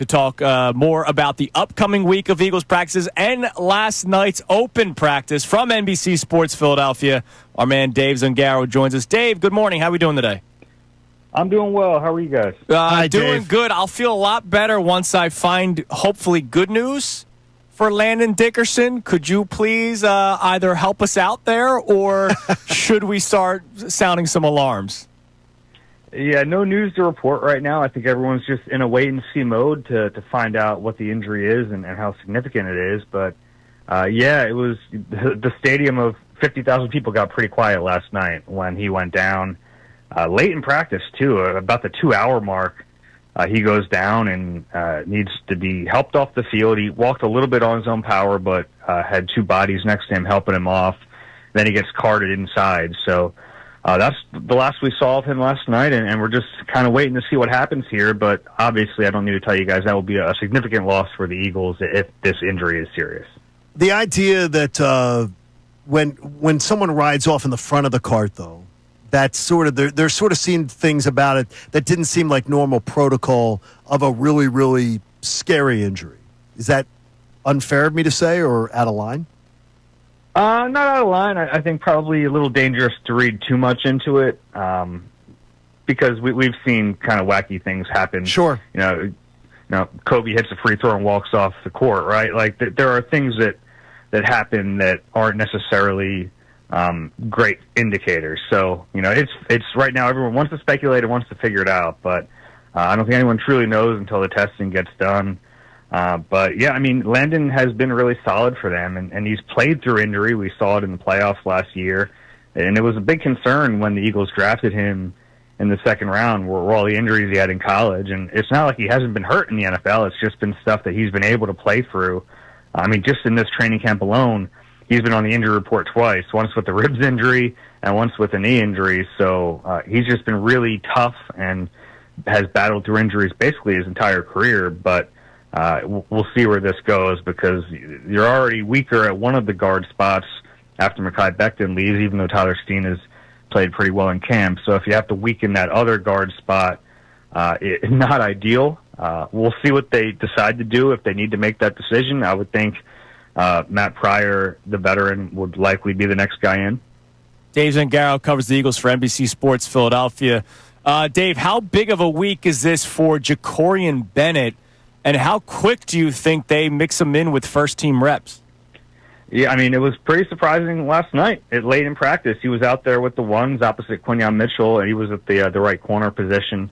to talk more about the upcoming week of Eagles practices and last night's open practice from NBC Sports Philadelphia. Our man Dave Zangaro joins us. Dave, good morning. How are we doing today? I'm doing well. How are you guys? Hi, doing Dave. good. I'll feel a lot better once I find, hopefully, good news for Landon Dickerson. Could you please either help us out there, or should we start sounding some alarms? Yeah, no news to report right now. I think everyone's just in a wait-and-see mode to find out what the injury is and how significant it is. But, it was the stadium of 50,000 people got pretty quiet last night when he went down. Late in practice, too, about the 2-hour mark. He goes down and needs to be helped off the field. He walked a little bit on his own power, but had two bodies next to him helping him off. Then he gets carted inside. So that's the last we saw of him last night, and we're just kind of waiting to see what happens here. But obviously, I don't need to tell you guys that will be a significant loss for the Eagles if this injury is serious. The idea that when someone rides off in the front of the cart, though, that's sort of they're sort of seeing things about it that didn't seem like normal protocol of a really, really scary injury. Is that unfair of me to say, or out of line? Not out of line. I think probably a little dangerous to read too much into it, because we've seen kind of wacky things happen. Sure. You know, Kobe hits a free throw and walks off the court, right? Like there are things that happen that aren't necessarily great indicators. So, it's right now everyone wants to speculate and wants to figure it out, but I don't think anyone truly knows until the testing gets done. But yeah, I mean, Landon has been really solid for them, and he's played through injury. We saw it in the playoffs last year, and it was a big concern when the Eagles drafted him in the second round, were all the injuries he had in college. And it's not like he hasn't been hurt in the NFL. It's just been stuff that he's been able to play through. I mean, just in this training camp alone, he's been on the injury report twice, once with the ribs injury and once with a knee injury. So he's just been really tough and has battled through injuries basically his entire career. But we'll see where this goes, because you're already weaker at one of the guard spots after Mekhi Becton leaves, even though Tyler Steen has played pretty well in camp. So if you have to weaken that other guard spot, it's not ideal. We'll see what they decide to do if they need to make that decision. I would think Matt Pryor, the veteran, would likely be the next guy in. Dave Zangaro covers the Eagles for NBC Sports Philadelphia. Dave, how big of a week is this for Jakorian Bennett, and how quick do you think they mix him in with first-team reps? Yeah, I mean, it was pretty surprising last night. Late in practice, he was out there with the ones opposite Quinyon Mitchell, and he was at the right corner position.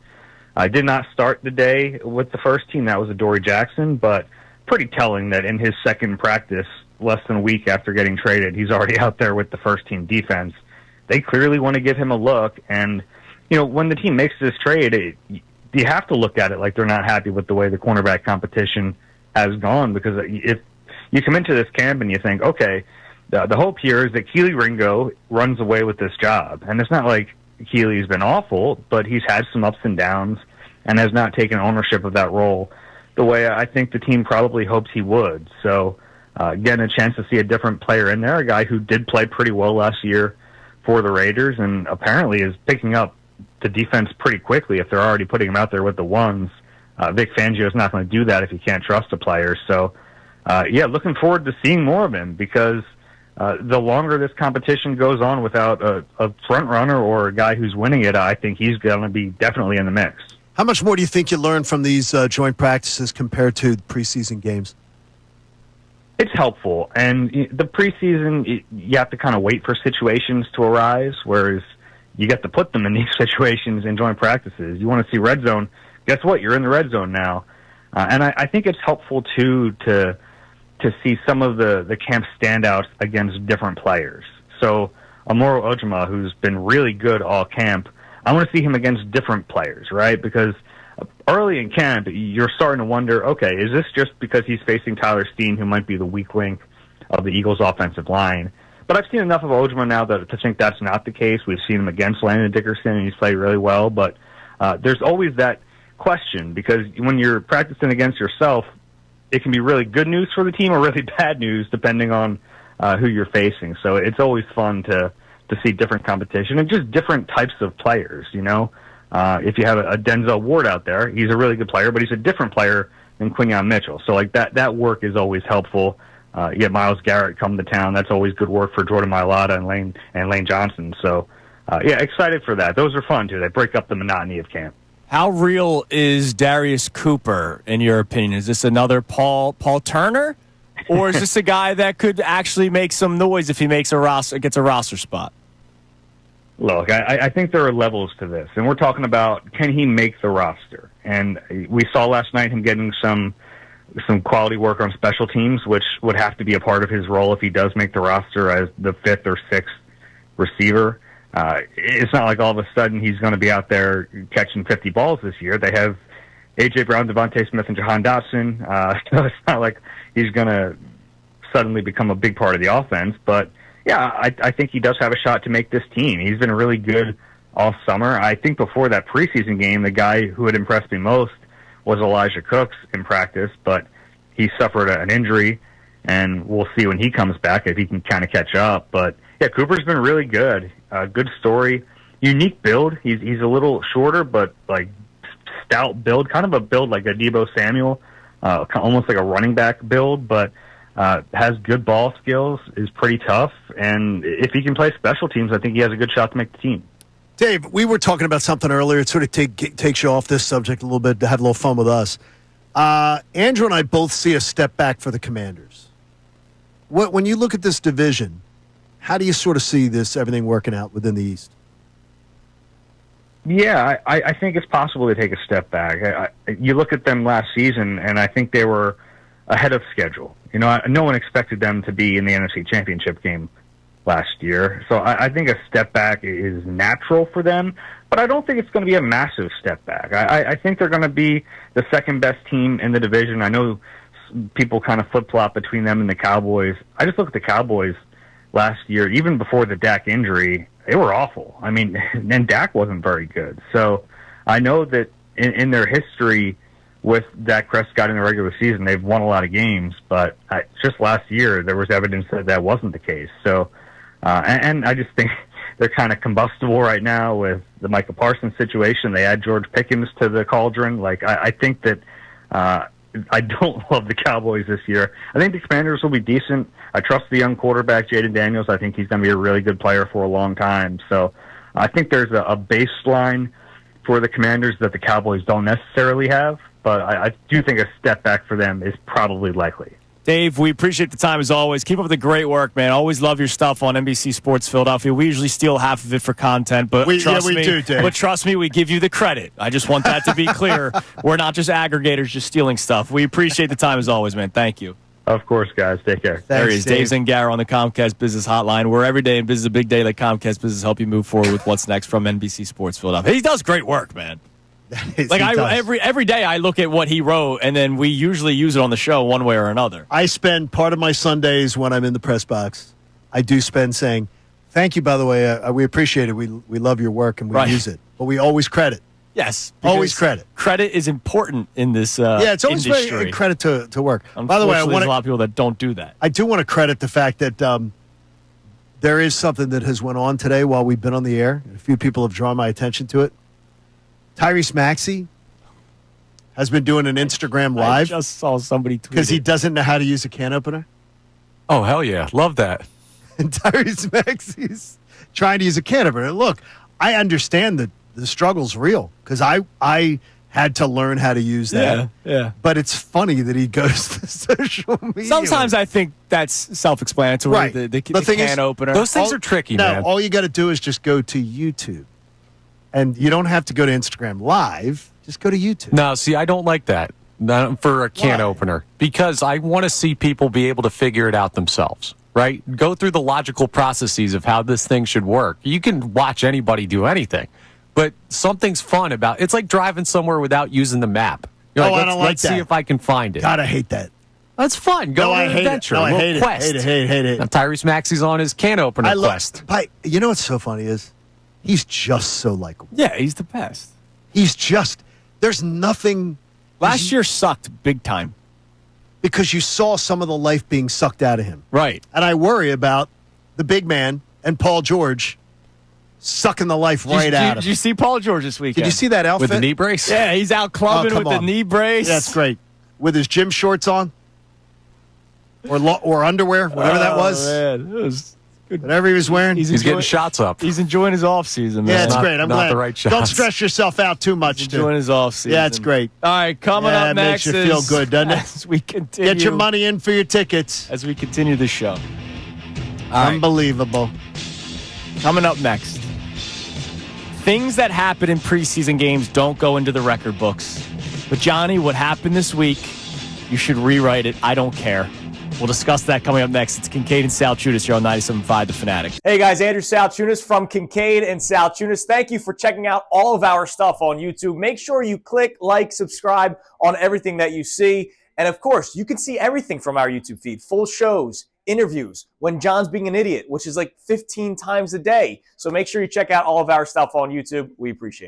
I did not start the day with the first team. That was a Dory Jackson, but pretty telling that in his second practice, less than a week after getting traded, he's already out there with the first-team defense. They clearly want to give him a look, and, when the team makes this trade, you have to look at it like they're not happy with the way the cornerback competition has gone, because if you come into this camp and you think, okay, the hope here is that Keely Ringo runs away with this job. And it's not like Keely's been awful, but he's had some ups and downs and has not taken ownership of that role the way I think the team probably hopes he would. So, getting a chance to see a different player in there, a guy who did play pretty well last year for the Raiders and apparently is picking up the defense pretty quickly if they're already putting him out there with the ones. Vic Fangio's not going to do that if he can't trust a player. So, looking forward to seeing more of him, because the longer this competition goes on without a front runner or a guy who's winning it, I think he's going to be definitely in the mix. How much more do you think you learned from these joint practices compared to preseason games? It's helpful. And the preseason, you have to kind of wait for situations to arise, whereas you get to put them in these situations in joint practices. You want to see red zone. Guess what? You're in the red zone now. And I think it's helpful, too, to see some of the camp standouts against different players. So Amoro Ojima, who's been really good all camp, I want to see him against different players, right? Because early in camp, you're starting to wonder, okay, is this just because he's facing Tyler Steen, who might be the weak link of the Eagles' offensive line? But I've seen enough of Ojima now to think that's not the case. We've seen him against Landon Dickerson, and he's played really well. But there's always that question, because when you're practicing against yourself, it can be really good news for the team or really bad news depending on who you're facing. So it's always fun to see different competition and just different types of players. If you have a Denzel Ward out there, he's a really good player, but he's a different player than Quinyon Mitchell. So like that work is always helpful. You get Myles Garrett come to town. That's always good work for Jordan Mailata and Lane Johnson. So excited for that. Those are fun too. They break up the monotony of camp. How real is Darius Cooper, in your opinion? Is this another Paul Turner? Or is this a guy that could actually make some noise if he gets a roster spot? Look, I think there are levels to this. And we're talking about, can he make the roster? And we saw last night him getting some quality work on special teams, which would have to be a part of his role if he does make the roster as the 5th or 6th receiver. It's not like all of a sudden he's going to be out there catching 50 balls this year. They have A.J. Brown, Devontae Smith, and Jahan Dotson. So it's not like he's going to suddenly become a big part of the offense. But, yeah, I think he does have a shot to make this team. He's been really good all summer. I think before that preseason game, the guy who had impressed me most was Elijah Cooks in practice, but he suffered an injury, and we'll see when he comes back if he can kind of catch up. But, yeah, Cooper's been really good. Good story. Unique build. He's a little shorter, but, like, stout build, kind of a build like a Deebo Samuel, almost like a running back build, but has good ball skills, is pretty tough, and if he can play special teams, I think he has a good shot to make the team. Dave, we were talking about something earlier. It sort of takes you off this subject a little bit to have a little fun with us. Andrew and I both see a step back for the Commanders. When you look at this division, how do you sort of see everything working out within the East? Yeah, I think it's possible to take a step back. You look at them last season, and I think they were ahead of schedule. You know, no one expected them to be in the NFC Championship game last year. So I think a step back is natural for them, but I don't think it's going to be a massive step back. I think they're going to be the second-best team in the division. I know people kind of flip-flop between them and the Cowboys. I just look at the Cowboys last year, even before the Dak injury. They were awful. I mean, and Dak wasn't very good. So I know that in their history with Dak Prescott in the regular season, they've won a lot of games, but just last year there was evidence that wasn't the case. So, and I just think they're kind of combustible right now with the Micah Parsons situation. They add George Pickens to the cauldron. Like, I think that I don't love the Cowboys this year. I think the Commanders will be decent. I trust the young quarterback, Jaden Daniels. I think he's going to be a really good player for a long time. So I think there's a baseline for the Commanders that the Cowboys don't necessarily have, but I do think a step back for them is probably likely. Dave, we appreciate the time as always. Keep up the great work, man. Always love your stuff on NBC Sports Philadelphia. We usually steal half of it for content, but trust me, Dave. But trust me, we give you the credit. I just want that to be clear. We're not just aggregators just stealing stuff. We appreciate the time as always, man. Thank you. Of course, guys. Take care. There he is, Dave Zangaro on the Comcast Business Hotline, where every day in business is a big day. Let Comcast Business help you move forward with what's next from NBC Sports Philadelphia. He does great work, man. Like every day I look at what he wrote, and then we usually use it on the show one way or another. I spend part of my Sundays when I'm in the press box. I do spend saying, "Thank you, by the way. We appreciate it. We love your work and we use it." But we always credit. Yes, always credit. Credit is important in this. It's always industry. very credit to work. By the way, there's a lot of people that don't do that. I do want to credit the fact that there is something that has went on today while we've been on the air. A few people have drawn my attention to it. Tyrese Maxey has been doing an Instagram Live. I just saw somebody tweet because he doesn't know how to use a can opener. Oh, hell yeah. Love that. And Tyrese Maxey's trying to use a can opener. Look, I understand that the struggle's real because I had to learn how to use that. Yeah. But it's funny that he goes to social media. Sometimes I think that's self-explanatory. Right. The can opener. Those things are tricky, man. All you got to do is just go to YouTube. And you don't have to go to Instagram Live. Just go to YouTube. No, see, I don't like that for a can opener because I want to see people be able to figure it out themselves, right? Go through the logical processes of how this thing should work. You can watch anybody do anything, but something's fun about it's like driving somewhere without using the map. You're I don't like let's see if I can find it. God, I hate that. That's fun. Go on an adventure. I hate it. Quest. Hate it. Now, Tyrese Maxey's on his can opener quest. You know what's so funny is he's just so likable. Yeah, he's the best. There's nothing. Last year sucked big time. Because you saw some of the life being sucked out of him. Right. And I worry about the big man and Paul George sucking the life out of him. Did you see Paul George this weekend? Did you see that outfit? With the knee brace? Yeah, he's out clubbing with the knee brace. That's great. with his gym shorts on, or underwear, whatever that was. Man. It was good. Whatever he was wearing. He's getting shots up. He's enjoying his off season. Man. Yeah, it's Not- great. I'm not glad. the right Don't shots. stress yourself out too much. He's enjoying his off season. Yeah, it's great. All right, coming Yeah, up it next makes you feel is- good, doesn't it? As we continue, Get your money in for your tickets. as we continue the show. All right. Unbelievable. Coming up next. Things that happen in preseason games don't go into the record books. But, Johnny, what happened this week, you should rewrite it. I don't care. We'll discuss that coming up next. It's Kincade and Salciunas here on 97.5 The Fanatic. Hey, guys. Andrew Salciunas from Kincade and Salciunas. Thank you for checking out all of our stuff on YouTube. Make sure you click, like, subscribe on everything that you see. And, of course, you can see everything from our YouTube feed. Full shows, interviews, when John's being an idiot, which is like 15 times a day. So make sure you check out all of our stuff on YouTube. We appreciate it.